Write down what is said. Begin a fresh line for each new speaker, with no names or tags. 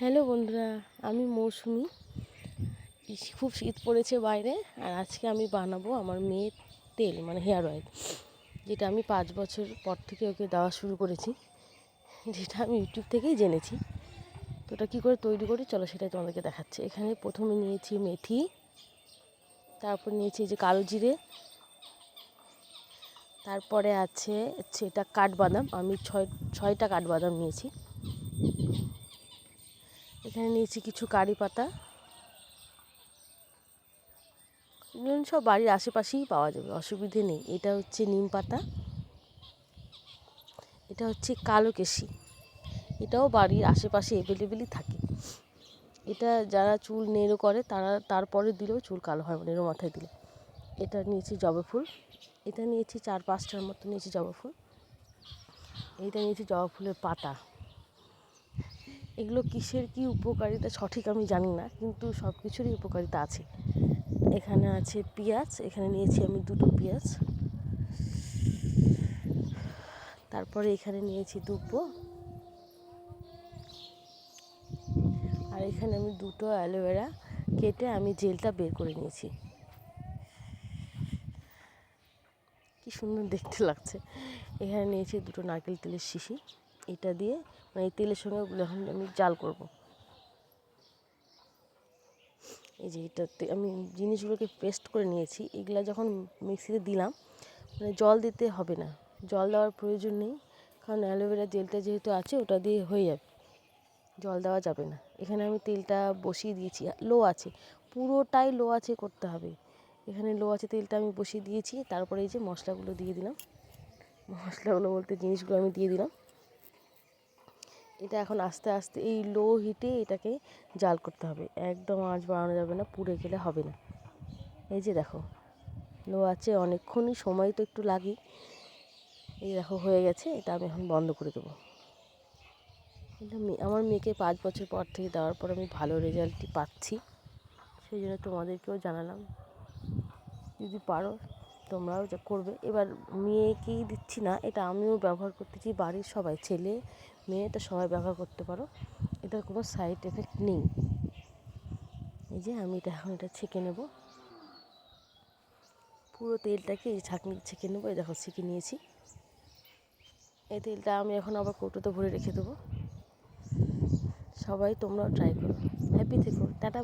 Hello বন্ধুরা, আমি মৌসুমি। খুব শীত পড়েছে বাইরে, আর আজকে আমি বানাবো আমার মেয়ের তেল মানে হেয়ার অয়েল, যেটা আমি 5 বছর পর থেকে ওকে দেওয়া শুরু করেছি, যেটা আমি ইউটিউব থেকেই জেনেছি। তো ওটা কী করে তৈরি করি চলো সেটাই তোমাদেরকে দেখাচ্ছি। এখানে প্রথমে নিয়েছি মেথি, তারপর নিয়েছি যে কালো জিরে, তারপরে আছে এটা কাঠবাদাম। আমি ছয়টা কাঠবাদাম নিয়েছি। এখানে নিয়েছি কিছু কারি পাতা। এগুলো সব বাড়ির আশেপাশেই পাওয়া যাবে, অসুবিধে নেই। এটা হচ্ছে নিম পাতা, এটা হচ্ছে কালো কেশি, এটাও বাড়ির আশেপাশে অ্যাভেলেবেলই থাকে। এটা যারা চুল নেড়ো করে তারা তারপরে দিলেও চুল কালো হয়, নেড়ো মাথায় দিলে। এটা নিয়েছি জবা ফুল, এটা নিয়েছি 4-5টার মতো নিয়েছি জবা ফুল। এইটা নিয়েছি জবা ফুলের পাতা। এগুলো কিসের কি উপকারিতা সঠিক আমি জানি না, কিন্তু সব কিছুরই উপকারিতা আছে। এখানে আছে পেঁয়াজ, এখানে নিয়েছি আমি 2টো পেঁয়াজ। তারপরে এখানে নিয়েছি দুব্বো, আর এখানে আমি 2টো অ্যালোভেরা কেটে আমি জেলটা বের করে নিয়েছি। কি সুন্দর দেখতে লাগছে। এখানে নিয়েছি 2টো নারকেল তেলের শিশি। এটা দিয়ে মানে এই তেলের সঙ্গে ওগুলো এখন আমি জাল করব। এই যে এটাতে আমি জিনিসগুলোকে পেস্ট করে নিয়েছি। এগুলো যখন মিক্সিতে দিলাম, মানে জল দিতে হবে না, জল দেওয়ার প্রয়োজন নেই, কারণ অ্যালোভেরা জেলটা যেহেতু আছে ওটা দিয়ে হয়ে যাবে, জল দেওয়া যাবে না। এখানে আমি তেলটা বসিয়ে দিয়েছি, লো আছে, পুরোটাই লো আছে করতে হবে। এখানে লো আছে তেলটা আমি বসিয়ে দিয়েছি। তারপরে এই যে মশলাগুলো দিয়ে দিলাম, মশলাগুলো বলতে জিনিসগুলো আমি দিয়ে দিলাম। এটা এখন আস্তে আস্তে এই লো হিটে এটাকে জাল করতে হবে, একদম আঁচ বাড়ানো যাবে না, পুড়ে গেলে হবে না। এই যে দেখো লো আছে, অনেকক্ষণই সময় তো একটু লাগে। এই দেখো হয়ে গেছে, এটা আমি এখন বন্ধ করে দেবো। এটা আমার মেয়েকে 5 বছর পর থেকে দেওয়ার পর আমি ভালো রেজাল্টই পাচ্ছি, সেই জন্য তোমাদেরকেও জানালাম। যদি পারো তোমরাও যা করবে। এবার মেয়েকেই দিচ্ছি না, এটা আমিও ব্যবহার করতেছি, বাড়ির সবাই, ছেলে মেয়ে এটা সবাই ব্যবহার করতে পারো, এটার কোনো সাইড এফেক্ট নেই। এই যে আমি এখন এটা ছেঁকে নেব, পুরো তেলটাকে এই ছাঁকনি ছেঁকে নেবো। এই দেখো ছেঁকে নিয়েছি। এই তেলটা আমি এখন আবার কৌটোতে ভরে রেখে দেবো। সবাই তোমরাও ট্রাই করো। হ্যাপি থেকো, টাটা।